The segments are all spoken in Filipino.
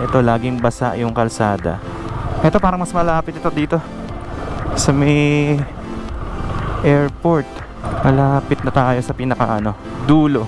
ito laging basa yung kalsada. Ito parang mas malapit ito dito sa may airport. Malapit na tayo sa pinaka dulo.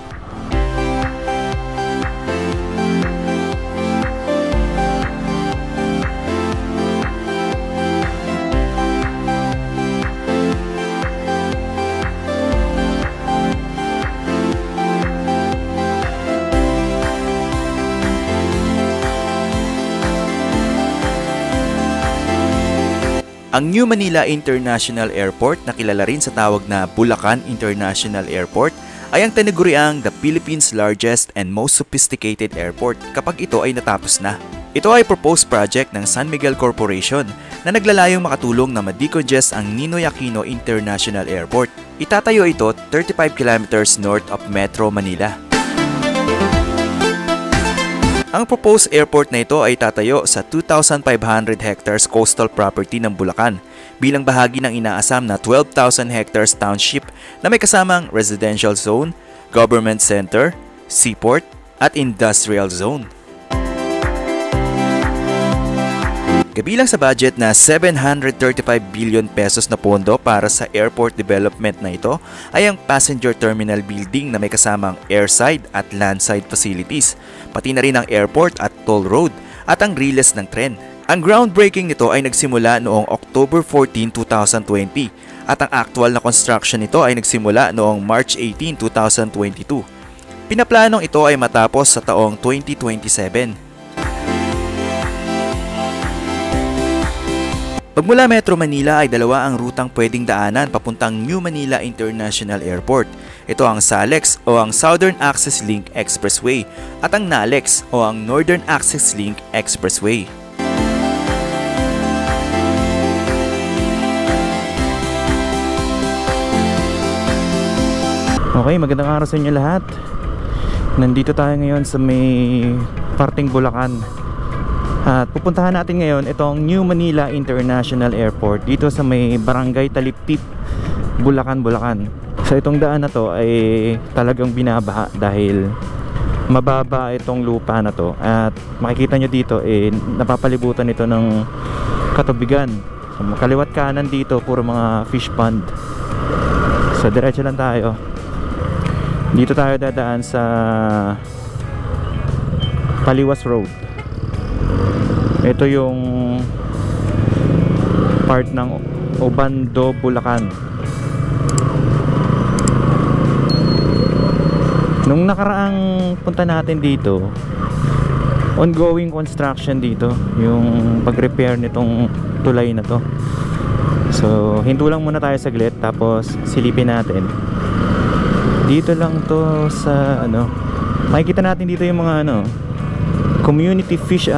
Ang New Manila International Airport na kilala rin sa tawag na Bulacan International Airport ay ang tinaguriang the Philippines' largest and most sophisticated airport kapag ito ay natapos na. Ito ay proposed project ng San Miguel Corporation na naglalayong makatulong na ma-decongest ang Ninoy Aquino International Airport. Itatayo ito 35 kilometers north of Metro Manila. Ang proposed airport na ito ay tatayo sa 2,500 hectares coastal property ng Bulacan bilang bahagi ng inaasam na 12,000 hectares township na may kasamang residential zone, government center, seaport at industrial zone. Kabilang sa budget na 735 billion pesos na pondo para sa airport development na ito ay ang passenger terminal building na may kasamang airside at landside facilities, pati na rin ang airport at toll road at ang riles ng tren. Ang groundbreaking nito ay nagsimula noong October 14, 2020 at ang actual na construction nito ay nagsimula noong March 18, 2022. Pinaplanong ito ay matapos sa taong 2027. Pagmula Metro Manila ay dalawa ang rutang pwedeng daanan papuntang New Manila International Airport. Ito ang SALEX o ang Southern Access Link Expressway at ang NALEX o ang Northern Access Link Expressway. Okay, magandang araw sa inyo lahat. Nandito tayo ngayon sa may parting Bulacan. At pupuntahan natin ngayon itong New Manila International Airport dito sa may Barangay Taliptip, Bulacan, Bulacan. So itong daan na to ay talagang binabaha dahil mababa itong lupa na to. At makikita nyo dito napapalibutan ito ng katubigan. So kaliwat kanan dito puro mga fish pond. So diretso lang tayo. Dito tayo dadaan sa Paliwas Road. Ito yung part ng Obando, Bulacan. Nung nakaraang punta natin dito, ongoing construction dito, yung pag-repair nitong tulay na to. So hinto lang muna tayo saglit, tapos silipin natin. Dito lang to sa makikita natin dito yung mga community fish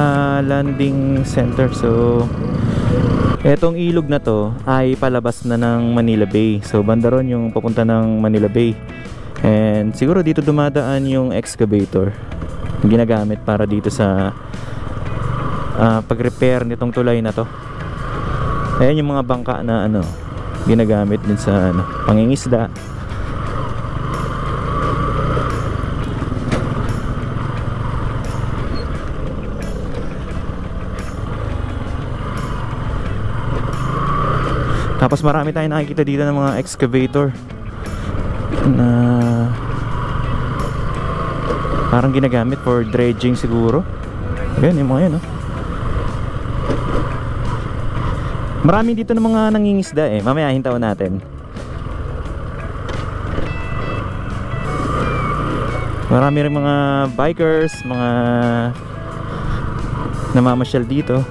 landing center. So etong ilog na to ay palabas na ng Manila Bay. So banda ron yung papunta ng Manila Bay. And siguro dito dumadaan yung excavator ginagamit para dito sa pag-repair nitong tulay na to. Ayan yung mga bangka na ginagamit din sa pangingisda. Tapos marami tayong nakikita dito ng mga excavator na parang ginagamit for dredging siguro. Ayan yung mga yun Marami dito ng mga nangingisda mamaya hintaon natin. Marami rin mga bikers, mga namamasyal dito.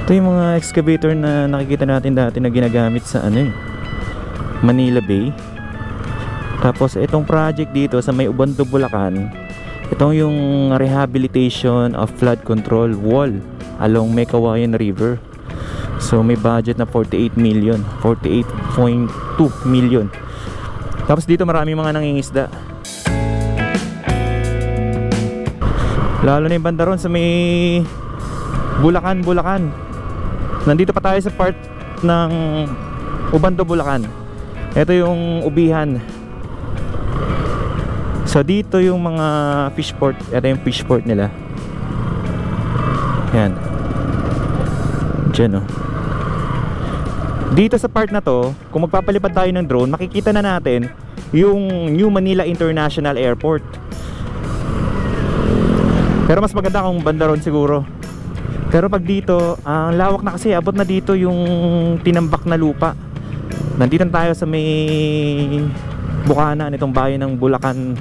Ito yung mga excavator na nakikita natin dati na ginagamit sa Manila Bay. Tapos itong project dito sa may Obando, Bulacan, itong yung rehabilitation of flood control wall along Mekawayan River. So may budget na 48 million, 48.2 million. Tapos dito marami mga nangingisda. Lalo na yung banda ron sa may Bulacan, Bulacan. Nandito pa tayo sa part ng Obando, Bulacan. Ito yung ubihan. So dito yung mga fish port. Ito yung fish port nila. Yan. Diyan, oh. Dito sa part na to, kung magpapalipad tayo ng drone, makikita na natin yung New Manila International Airport. Pero mas maganda kung banda ron siguro. Pero pag dito, ang lawak na kasi, abot na dito yung tinambak na lupa. Nandito tayo sa may bukana nitong bayan ng Bulacan,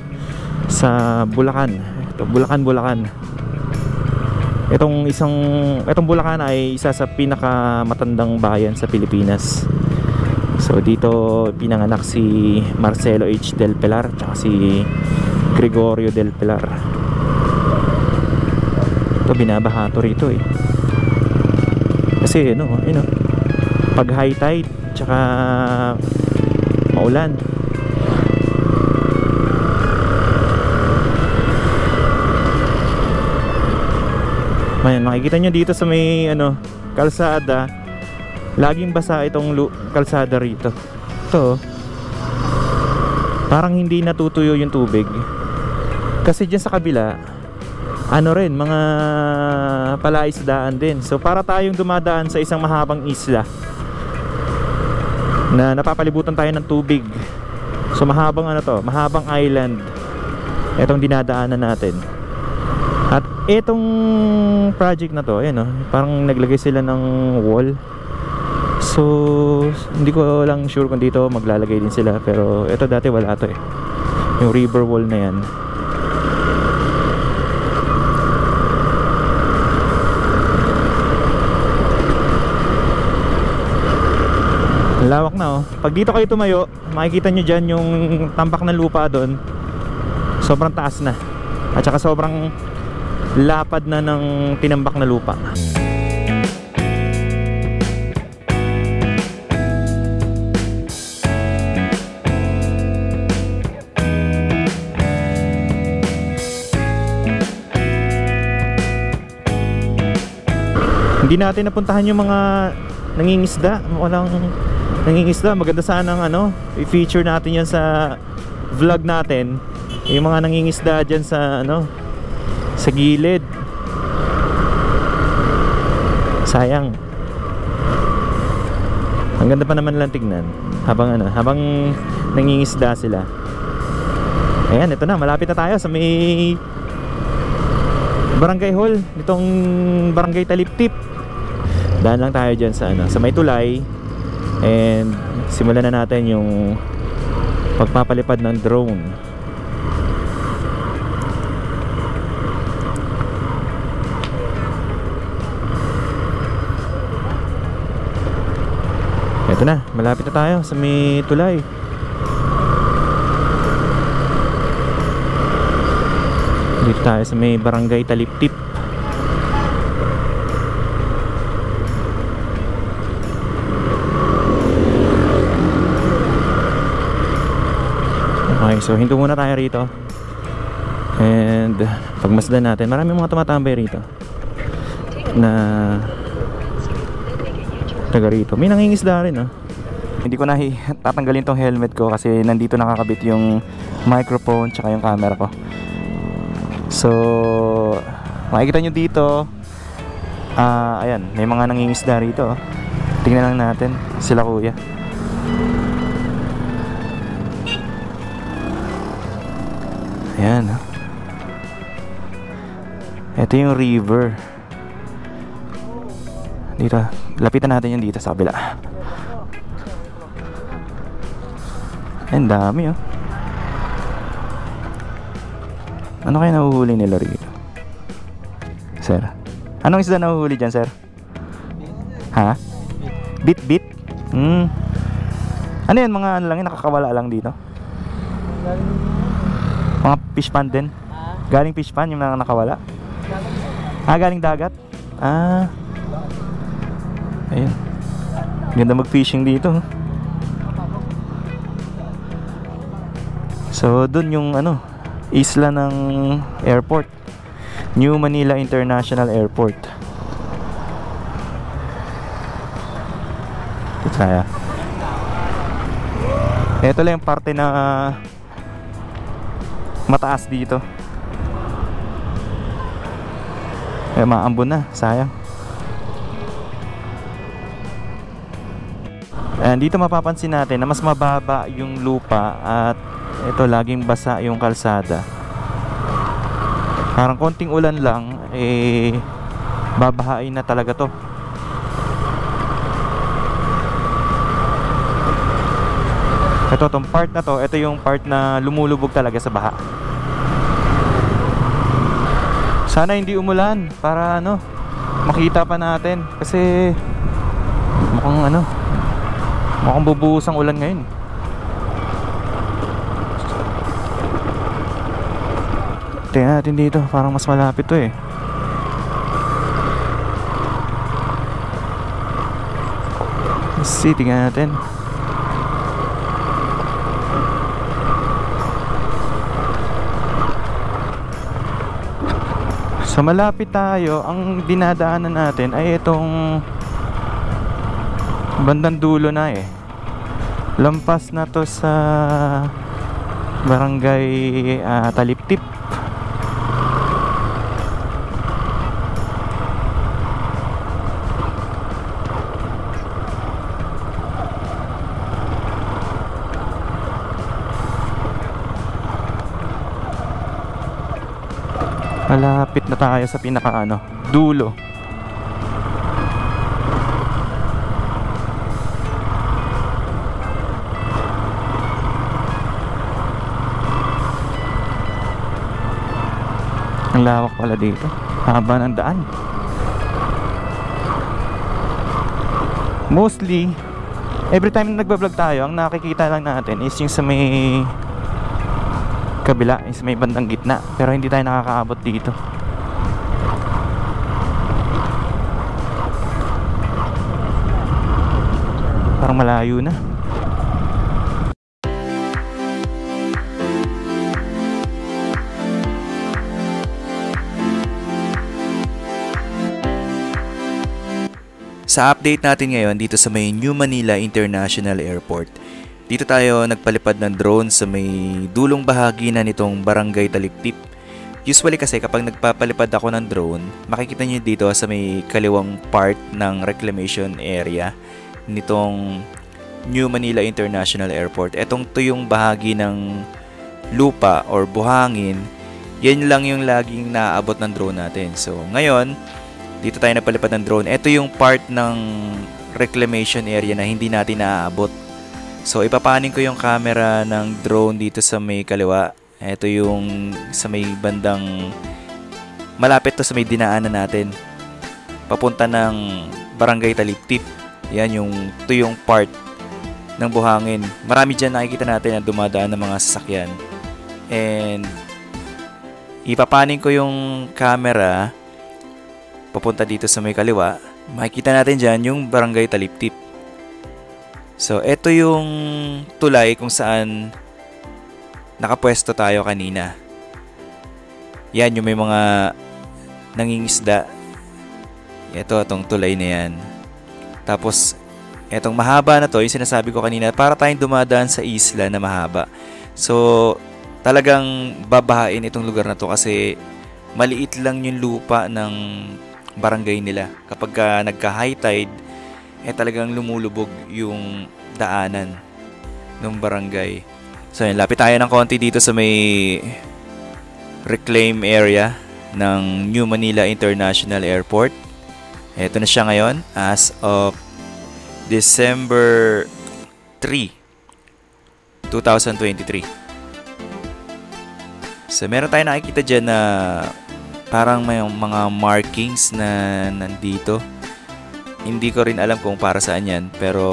sa Bulacan. Ito, Bulacan. Itong Bulacan ay isa sa pinakamatandang bayan sa Pilipinas. So dito pinanganak si Marcelo H. Del Pilar at si Gregorio Del Pilar. Ito, binabahato rito eh. Kasi pag high tide tsaka maulan, makikita nyo dito sa may kalsada, laging basa itong kalsada rito. Ito, parang hindi natutuyo yung tubig kasi dyan sa kabila mga palaisdaan din. So para tayong dumadaan sa isang mahabang isla na napapalibutan tayo ng tubig. So mahabang mahabang island itong dinadaanan natin. At itong project na to, parang naglagay sila ng wall. So hindi ko lang sure kung dito maglalagay din sila, pero ito dati wala to eh, yung river wall na yan. Lawak na, oh. Pag dito kayo tumayo, makikita nyo dyan yung tambak ng lupa doon. Sobrang taas na. At saka sobrang lapad na ng tinambak na lupa. Hindi natin napuntahan yung mga nangingisda. Walang nangingisda. Maganda sanang i-feature natin yan sa vlog natin, yung mga nangingisda dyan sa sa gilid. Sayang. Ang ganda pa naman lang tignan habang nangingisda sila. Ayan, ito na, malapit na tayo sa may barangay hall nitong barangay Taliptip. Daan lang tayo dyan sa may tulay. And simulan na natin yung pagpapalipad ng drone. Ito na, malapit na tayo sa may tulay. Dito tayo sa may barangay Taliptip. Okay, so hinto muna tayo rito. And pagmasdan natin, marami mga tumatambay rito na taga rito. May nangingisda rin, oh. Hindi ko na tatanggalin tong helmet ko kasi nandito nakakabit yung microphone tsaka yung camera ko. So makikita nyo dito, ayan, may mga nangingisda rito, oh. Tingnan lang natin sila kuya. Ayan, oh. Ito yung river. Dito, lapitan natin yung dito sa kabila. Ang dami, oh. Ano kaya nahuhuli nila rito, sir? Anong isda nahuhuli dyan, sir? Ha? Bit-bit? Ano yan, mga lang yun, nakakawala lang dito? Mga fish pan din? Galing fish pan yung mga nakawala? Galing dagat? Ayun, ganda mag-fishing dito. So dun yung isla ng airport, New Manila International Airport. Kaya ito lang yung parte na mataas dito. maambon na, sayang. And dito mapapansin natin na mas mababa yung lupa at ito laging basa yung kalsada. Parang konting ulan lang babahain na talaga to. Itong part na to, ito yung part na lumulubog talaga sa baha. Sana hindi umulan para makita pa natin kasi mukhang bubuhos ang ulan ngayon. Tingnan natin dito, parang mas malapit to Let's see, tingnan natin. So malapit tayo. Ang dinadaanan natin ay itong bandang dulo na lampas na to sa barangay Taliptip. Malapit na tayo sa pinaka dulo. Ang lawak pala dito. Haba ng daan. Mostly, every time na nagbablog tayo, ang nakikita lang natin is yung sa may kabila, is may bandang gitna. Pero hindi tayo nakakaabot dito. Parang malayo na. Sa update natin ngayon dito sa may New Manila International Airport, dito tayo nagpalipad ng drone sa may dulong bahagi na nitong Barangay Taliptip. Usually kasi kapag nagpapalipad ako ng drone, makikita nyo dito sa may kaliwang part ng reclamation area nitong New Manila International Airport. Etong tuyong bahagi ng lupa or buhangin, yan lang yung laging naaabot ng drone natin. So ngayon, dito tayo nagpalipad ng drone. Ito yung part ng reclamation area na hindi natin naaabot. So ipapanin ko yung camera ng drone dito sa may kaliwa. Ito yung sa may bandang malapit to sa may dinaanan natin, papunta ng Barangay Taliptip. Yan yung tuyong part ng buhangin. Marami dyan nakikita natin na dumadaan ng mga sasakyan. And ipapanin ko yung camera papunta dito sa may kaliwa. Makikita natin dyan yung Barangay Taliptip. So, ito yung tulay kung saan nakapwesto tayo kanina. Yan, yung may mga nangingisda. Ito, itong tulay na yan. Tapos, itong mahaba na to, yung sinasabi ko kanina, para tayong dumadaan sa isla na mahaba. So, talagang babahain itong lugar na to kasi maliit lang yung lupa ng barangay nila. Kapag nagka-high tide, talagang lumulubog yung daanan ng barangay. So yun, lapit tayo ng konti dito sa may reclaim area ng New Manila International Airport. Ito na siya ngayon as of December 3, 2023. So meron tayo nakikita dyan na parang may mga markings na nandito. Hindi ko rin alam kung para saan yan. Pero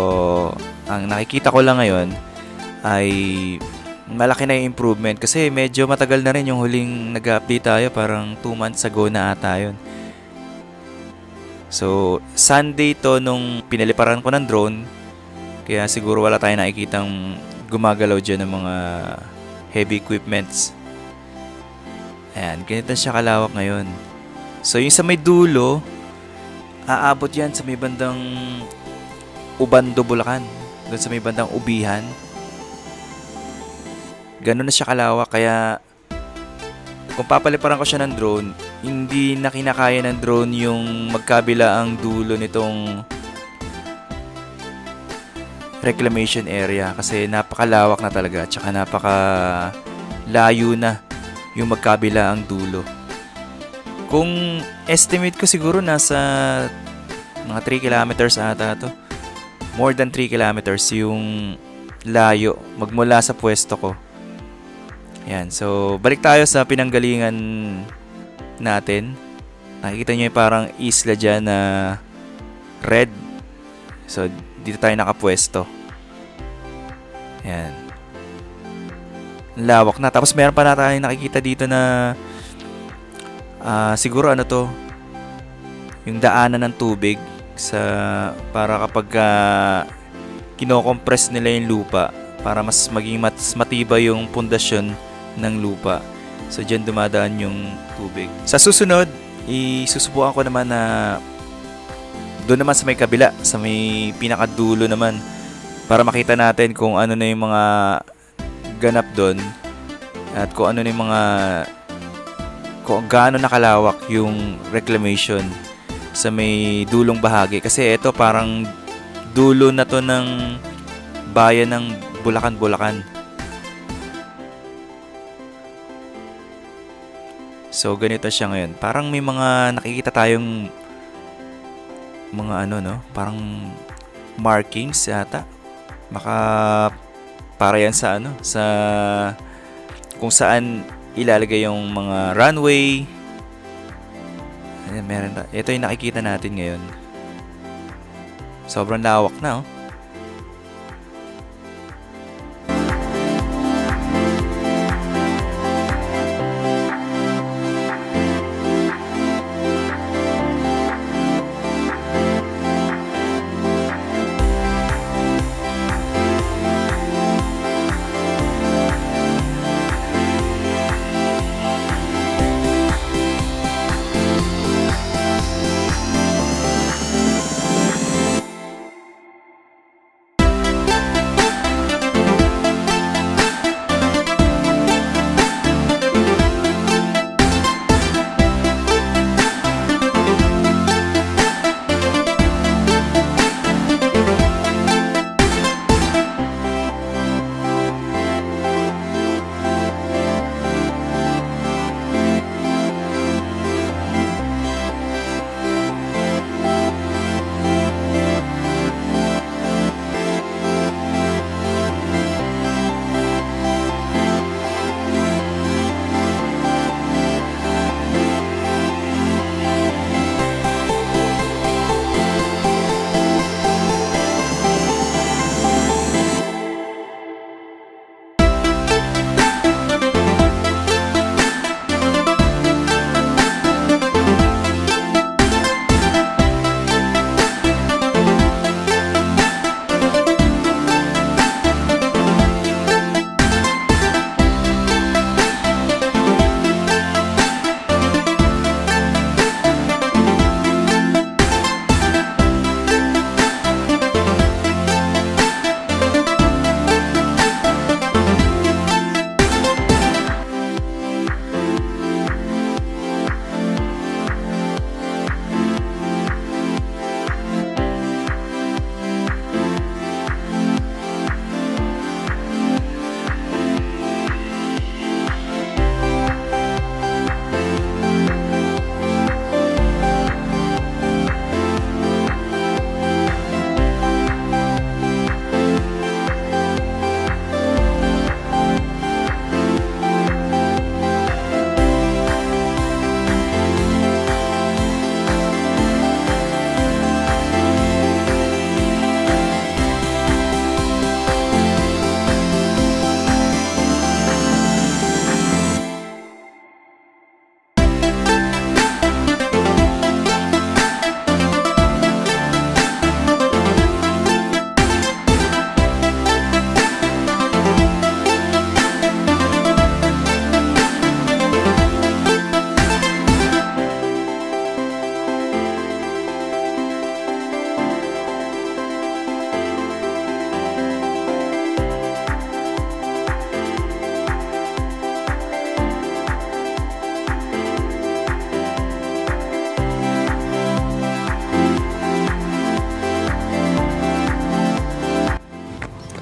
ang nakikita ko lang ngayon ay malaki na yung improvement. Kasi medyo matagal na rin yung huling nag-update tayo. Parang 2 months ago na ata yun. So Sunday to nung pinaliparan ko ng drone. Kaya siguro wala tayong nakikitang gumagalaw dyan ng mga heavy equipments. Ayan, ganito siya kalawak ngayon. So, yung sa may dulo, aabot yan sa may bandang Ubando, Bulacan. Doon sa may bandang Ubihan. Ganun na siya kalawak, kaya kung papaliparan ko siya ng drone, hindi na kinakaya ng drone yung magkabila ang dulo nitong reclamation area kasi napakalawak na talaga, tsaka napakalayo na yung magkabila ang dulo. Kung estimate ko siguro nasa mga 3 kilometers ata to. More than 3 kilometers yung layo magmula sa pwesto ko. Yan, so balik tayo sa pinanggalingan natin. Nakikita nyo yung parang isla dyan na red. So dito tayo nakapwesto. Yan. Lawak na. Tapos meron pa na tayong nakikita dito na siguro ano to, yung daanan ng tubig sa para kapag kino-compress nila yung lupa para mas maging matibay yung pundasyon ng lupa. So diyan dumadaan yung tubig. Sa susunod, isusubukan ko naman na doon naman sa may kabila, sa may pinakadulo naman, para makita natin kung ano na yung mga ganap doon at kung ano na yung mga kung gaano nakalawak yung reclamation sa may dulong bahagi. Kasi ito parang dulo na to ng bayan ng Bulacan. So ganito siya ngayon. Parang may mga nakikita tayong mga ano no, parang markings yata. Para yan sa ano, sa kung saan ilalagay yung mga runway. Ayan, meron na. Ito yung nakikita natin ngayon. Sobrang lawak na oh.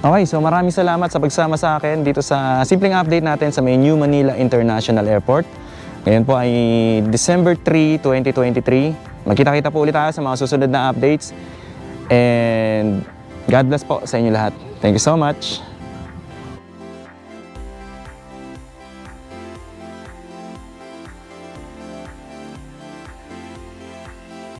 Okay, so maraming salamat sa pagsama sa akin dito sa simpleng update natin sa may New Manila International Airport. Ngayon po ay December 3, 2023. Magkita-kita po ulit tayo sa mga susunod na updates. And God bless po sa inyo lahat. Thank you so much.